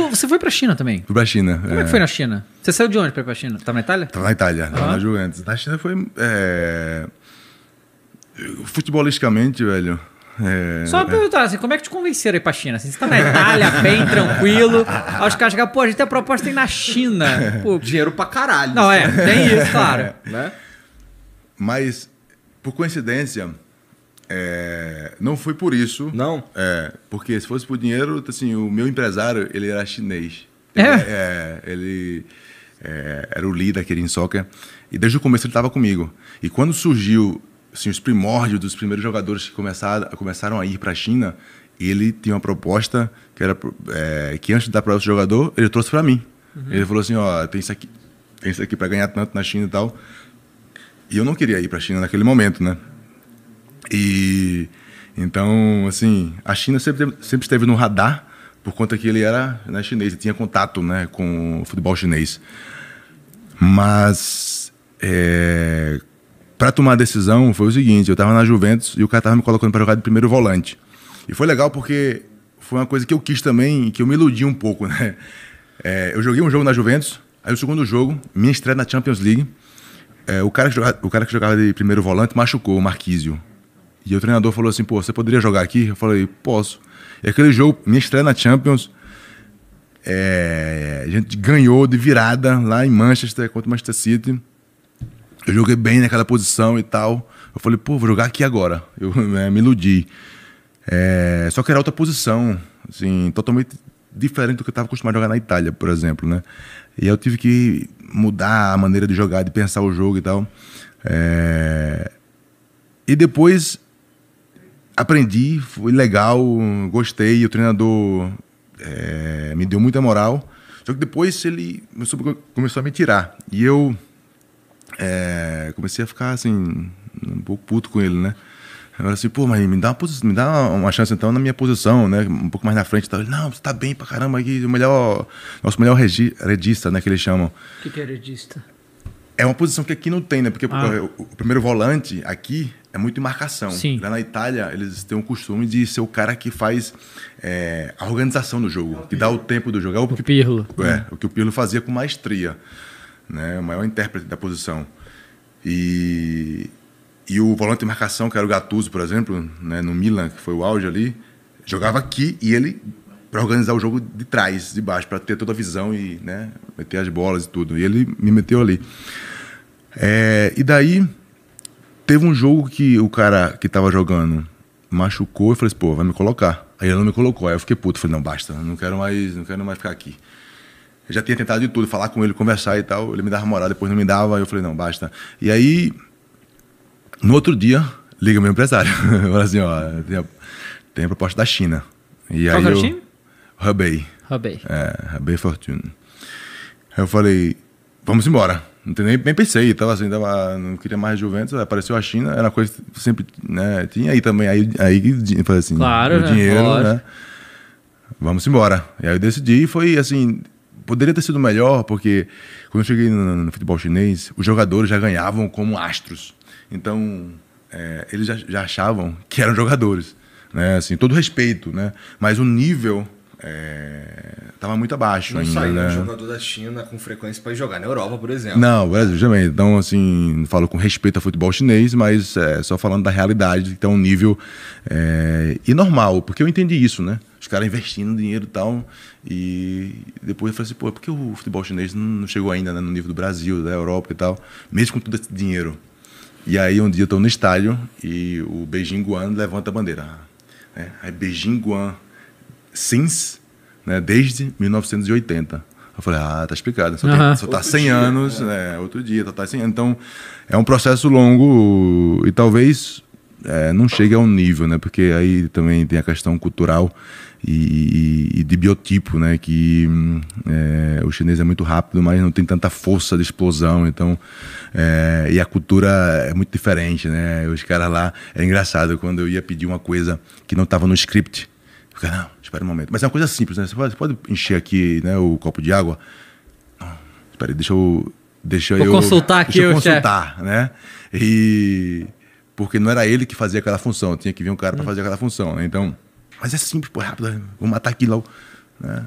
Você foi pra China também? Fui pra China. Como é que foi na China? Você saiu de onde pra ir pra China? Tava na Itália? Tava na Itália, tava na Juventus. Na China foi... futebolisticamente, velho... Só uma perguntar, assim, como é que te convenceram a ir pra China? Assim, você tá na Itália, bem tranquilo, aí os caras chegam, pô, a gente tem a proposta aí na China. Pô, dinheiro pra caralho. Não, tem isso, claro. Né? Mas, por coincidência, não foi por isso. Não? Porque se fosse por dinheiro, assim, o meu empresário, ele era chinês. Ele era o líder da Kirin Soccer. E desde o começo ele estava comigo. E quando surgiu... assim, os primórdios dos primeiros jogadores que começaram a ir para a China, ele tinha uma proposta que era que antes de dar para outro jogador, ele trouxe para mim. Ele falou assim, ó, tem isso aqui para ganhar tanto na China e tal. E eu não queria ir para a China naquele momento, né? E então, assim, a China sempre esteve no radar por conta que ele era, né, chinês, e tinha contato, né, com o futebol chinês. Mas para tomar a decisão foi o seguinte, eu estava na Juventus e o cara estava me colocando para jogar de primeiro volante. E foi legal porque foi uma coisa que eu quis também, que eu me iludi um pouco, né? Eu joguei um jogo na Juventus, aí o segundo jogo, minha estreia na Champions League, o cara que jogava de primeiro volante machucou, o Marquísio. E o treinador falou assim, pô, você poderia jogar aqui? Eu falei, posso. E aquele jogo, minha estreia na Champions, a gente ganhou de virada lá em Manchester, contra o Manchester City. Eu joguei bem naquela posição e tal. Eu falei, pô, vou jogar aqui agora. Eu me iludi. Só que era outra posição, assim, totalmente diferente do que eu estava acostumado a jogar na Itália, por exemplo, né? E eu tive que mudar a maneira de jogar, de pensar o jogo e tal. E depois aprendi, foi legal, gostei. O treinador me deu muita moral. Só que depois ele começou a me tirar. E eu... comecei a ficar assim um pouco puto com ele, né? Eu falei assim, pô, mas me dá uma chance então na minha posição, né? Um pouco mais na frente e tal. Ele, não, você tá bem pra caramba aqui, nosso melhor redista, né? Que eles chamam. O que é redista? É uma posição que aqui não tem, né? Porque o primeiro volante aqui é muito em marcação. Sim. Lá na Itália, eles têm o costume de ser o cara que faz a organização do jogo, que dá o tempo do jogo. O Pirlo. O que o Pirlo fazia com maestria. Né, o maior intérprete da posição. E o volante de marcação, que era o Gattuso, por exemplo, né, no Milan, que foi o auge ali, jogava aqui e ele, para organizar o jogo de trás, de baixo, para ter toda a visão e, né, meter as bolas e tudo. E ele me meteu ali. E daí, teve um jogo que o cara que estava jogando machucou, eu falei assim, pô, vai me colocar. Aí ele não me colocou, aí eu fiquei puto, falei, não, basta, não quero mais ficar aqui. Eu já tinha tentado de tudo, falar com ele, conversar e tal. Ele me dava moral, depois não me dava. Aí eu falei, não, basta. E aí, no outro dia, liga meu empresário. Fala assim, ó, tem a proposta da China. E qual aí era o time? Hubei. Hubei Fortune. Aí eu falei, vamos embora. Nem pensei, não queria mais Juventus, apareceu a China, era uma coisa que sempre, né, tinha aí também. Aí eu falei assim, claro, o dinheiro, né? Vamos embora. E aí eu decidi, foi assim... Poderia ter sido melhor, porque quando eu cheguei no futebol chinês, os jogadores já ganhavam como astros. Então, eles já achavam que eram jogadores. Né? Assim, todo respeito, né? Mas o nível estava muito abaixo. Não ainda, saiu né? um jogador da China com frequência para jogar na Europa, por exemplo. Não, Brasil também. Então, assim, falo com respeito ao futebol chinês, mas só falando da realidade, que tem um nível normal, porque eu entendi isso, né? Os caras investindo dinheiro e tal. E depois eu falei assim, pô, por que o futebol chinês não chegou ainda, né, no nível do Brasil, da Europa e tal, mesmo com todo esse dinheiro? E aí um dia eu estou no estádio e o Beijing Guan levanta a bandeira. Né? Aí Beijing Guan since, né, desde 1980. Eu falei, tá explicado, só tá 100 anos, outro dia, só tá 100 anos. Então é um processo longo e talvez não chegue ao nível, né? Porque aí também tem a questão cultural e de biotipo, né? Que o chinês é muito rápido, mas não tem tanta força de explosão, então e a cultura é muito diferente, né? Os caras lá, é engraçado, quando eu ia pedir uma coisa que não estava no script, eu ficava, não, espera um momento, mas é uma coisa simples, né? Você pode encher aqui, né, o copo de água? Não, espera aí, deixa eu consultar aqui, deixa eu consultar, né? Porque não era ele que fazia aquela função, tinha que vir um cara para fazer aquela função, né? Então, mas é simples, pô, rápido, vou matar aqui logo, né?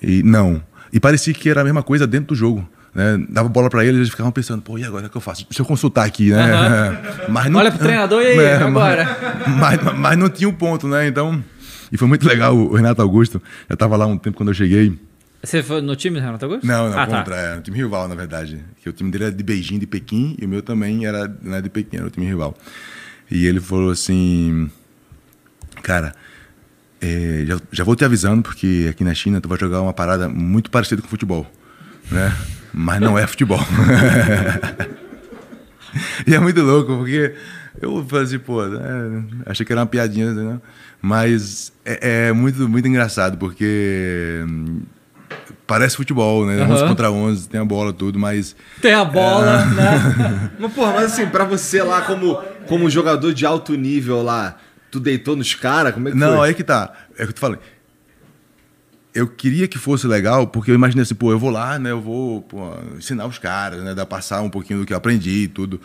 E não. E parecia que era a mesma coisa dentro do jogo. Né? Dava bola para eles ficavam pensando, pô, e agora o que eu faço? Deixa eu consultar aqui, né? Mas não, olha pro treinador e aí, agora? Mas não tinha um ponto, né? Então, e foi muito legal, o Renato Augusto, eu estava lá um tempo quando eu cheguei. Você foi no time do Renato Augusto? Não, contra, no time rival, na verdade. Que o time dele era de Beijing, de Pequim, e o meu também era, não era de Pequim, era o time rival. E ele falou assim, cara, já vou te avisando, porque aqui na China tu vai jogar uma parada muito parecida com futebol, né? Mas não é futebol. E é muito louco, porque eu falei assim, pô, achei que era uma piadinha, né? Mas é muito, muito engraçado, porque parece futebol, né? 11 contra 11, tem a bola, tudo, mas... Tem a bola, né? Mas, porra, mas assim, pra você lá, como jogador de alto nível lá, tu deitou nos caras? Como é que foi? Não, aí que tá. É o que eu te falei. Eu queria que fosse legal, porque eu imaginei assim, pô, eu vou lá, né? Eu vou ensinar os caras, né? Dar passar um pouquinho do que eu aprendi e tudo.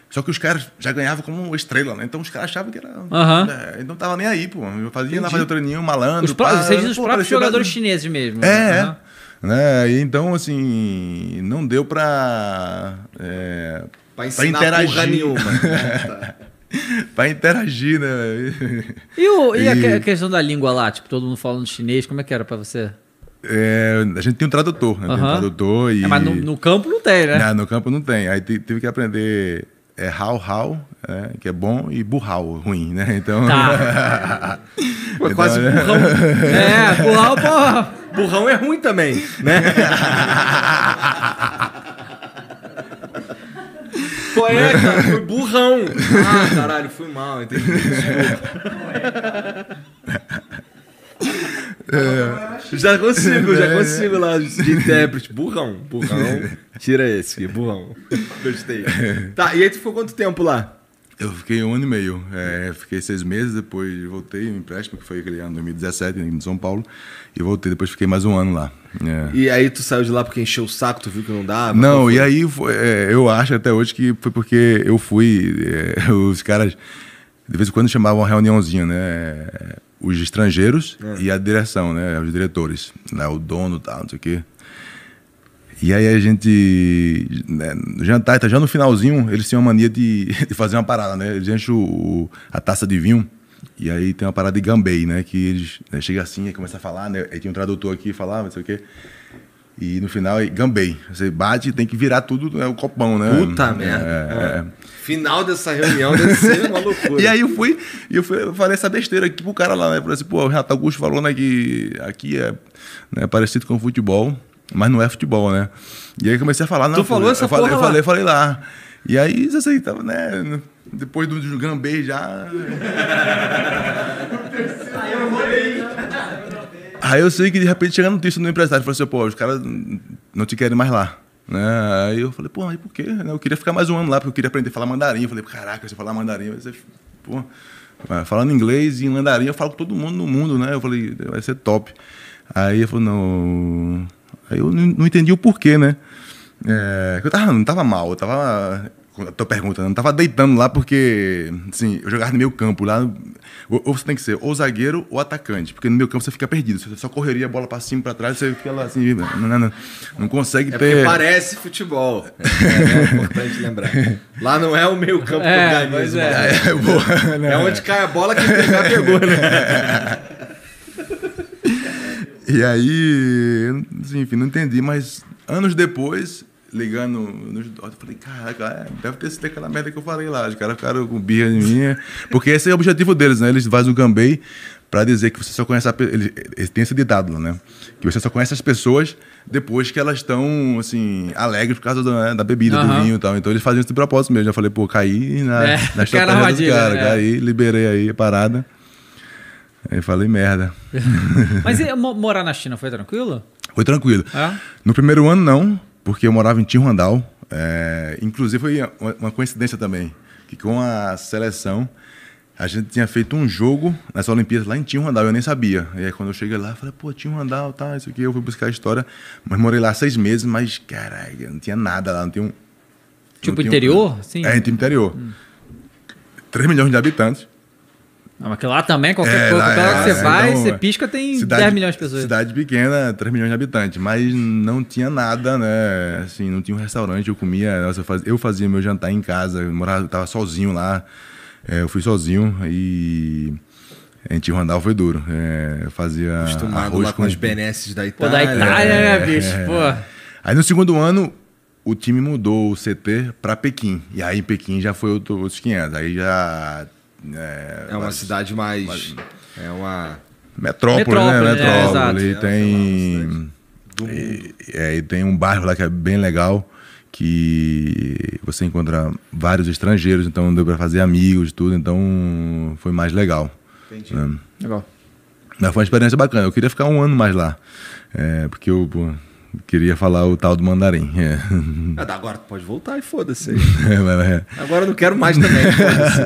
Só que os caras já ganhavam como estrela, né? Então os caras achavam que era... Né? Não tava nem aí, pô. Eu fazia lá, fazer o treininho, malandro. Você diz os próprios jogadores chineses mesmo. Né? E então, assim, não deu pra ensinar interagir. Porra nenhuma. Tá. Pra interagir, né? E a questão da língua lá? Tipo, todo mundo falando chinês, como é que era pra você? A gente tem um tradutor, né? Tem um tradutor e... mas no campo não tem, né? Não, no campo não tem. Aí tive que aprender hao, que é bom, e burral, ruim, né? Então... Tá. Pô, quase burrão. Burral, porra. Burrão é ruim também, né? Pô, cara, foi burrão. Ah, caralho, fui mal, entendi. Já consigo lá de intérprete. Burrão. Tira esse aqui, burrão. Gostei. Tá, e aí tu ficou quanto tempo lá? Eu fiquei 1 ano e meio. Fiquei 6 meses, depois voltei, um empréstimo, que foi aquele ano 2017, em São Paulo. E voltei, depois fiquei mais 1 ano lá. E aí tu saiu de lá porque encheu o saco, tu viu que não dava? Não, e aí eu acho até hoje que foi porque eu fui... os caras, de vez em quando, chamavam uma reuniãozinha, né? Os estrangeiros e a direção, né? Os diretores. Né? O dono e tal, não sei o quê. E aí a gente, no jantar, já no finalzinho, eles tinham a mania de fazer uma parada, né? Eles enchem a taça de vinho e aí tem uma parada de gambei, né? Que eles chegam assim e começam a falar, né? Aí tem um tradutor aqui, falava, não sei o quê. E no final, gambei. Você bate e tem que virar tudo, o copão, né? Puta merda. Final dessa reunião deve ser uma loucura. E aí eu falei essa besteira aqui pro cara lá, né? Falei assim, pô, o Renato Augusto falou, né, que aqui é parecido com futebol, mas não é futebol, né? E aí comecei a falar... Não, tu falou essa porra lá? Eu falei lá. E aí, assim, tava, né? Depois do gambei já... Aí eu sei que de repente chega a notícia no empresário, falou assim, pô, os caras não te querem mais lá. Né? Aí eu falei, pô, mas por quê? Eu queria ficar mais 1 ano lá, porque eu queria aprender a falar mandarim. Eu falei, caraca, se eu falar mandarim, vai ser... Pô, falando inglês e em mandarim, eu falo com todo mundo no mundo, né? Eu falei, vai ser top. Aí ele falou, não... Aí eu não entendi o porquê, né? Eu não tava mal, eu tava... A tua pergunta, eu não tava deitando lá porque, assim, eu jogava no meio campo lá, ou você tem que ser ou zagueiro ou atacante, porque no meio campo você fica perdido, você só correria a bola pra cima, pra trás, você fica lá assim, não consegue ter... Porque parece futebol, é importante lembrar. Lá não é o meio campo que organiza. É onde cai a bola, quem pegar, pegou, né? E aí, assim, enfim, não entendi, mas anos depois... ligando nos eu falei, caraca, deve ter sido aquela merda que eu falei lá. Os caras ficaram com birra de mim. Porque esse é o objetivo deles, né? Eles fazem o gambei pra dizer que você só conhece eles têm esse ditado, né? Que você só conhece as pessoas depois que elas estão, assim, alegres por causa da bebida, do vinho e tal. Então eles fazem isso de propósito mesmo. Eu falei, pô, caí na estratégia dos caras. Caí, liberei aí a parada. Aí falei, merda. Mas morar na China foi tranquilo? Foi tranquilo. No primeiro ano, não. Porque eu morava em Tijuandao. Inclusive, foi uma coincidência também. Que com a seleção, a gente tinha feito um jogo nas Olimpíadas lá em Tijuandao. Eu nem sabia. E aí, quando eu cheguei lá, eu falei, pô, Tijuandao, tá, isso aqui. Eu fui buscar a história. Mas morei lá 6 meses, mas, caralho, não tinha nada lá. Não tinha Tipo interior? Sim. Tipo interior. 3 milhões de habitantes. Mas que lá também, qualquer hora que você vai, então, você pisca, tem 10 milhões de pessoas. Cidade pequena, 3 milhões de habitantes, mas não tinha nada, né? Assim, não tinha um restaurante, eu comia, eu fazia meu jantar em casa, eu tava sozinho lá, eu fui sozinho e a gente andava, foi duro. Eu fazia acostumado arroz lá com as benesses da Pô, Itália. da Itália, né, bicho? Pô. Aí no segundo ano, o time mudou o CT para Pequim, e aí em Pequim já foi outros 500, aí já... É uma cidade mais... É uma... Metrópole, né? Metrópole. É, e tem um bairro lá que é bem legal, que você encontra vários estrangeiros, então deu para fazer amigos e tudo, então foi mais legal. Entendi. Né? Legal. Mas foi uma experiência bacana. Eu queria ficar um ano mais lá, porque eu queria falar o tal do mandarim. Agora tu pode voltar e foda-se. Agora eu não quero mais também, foda-se.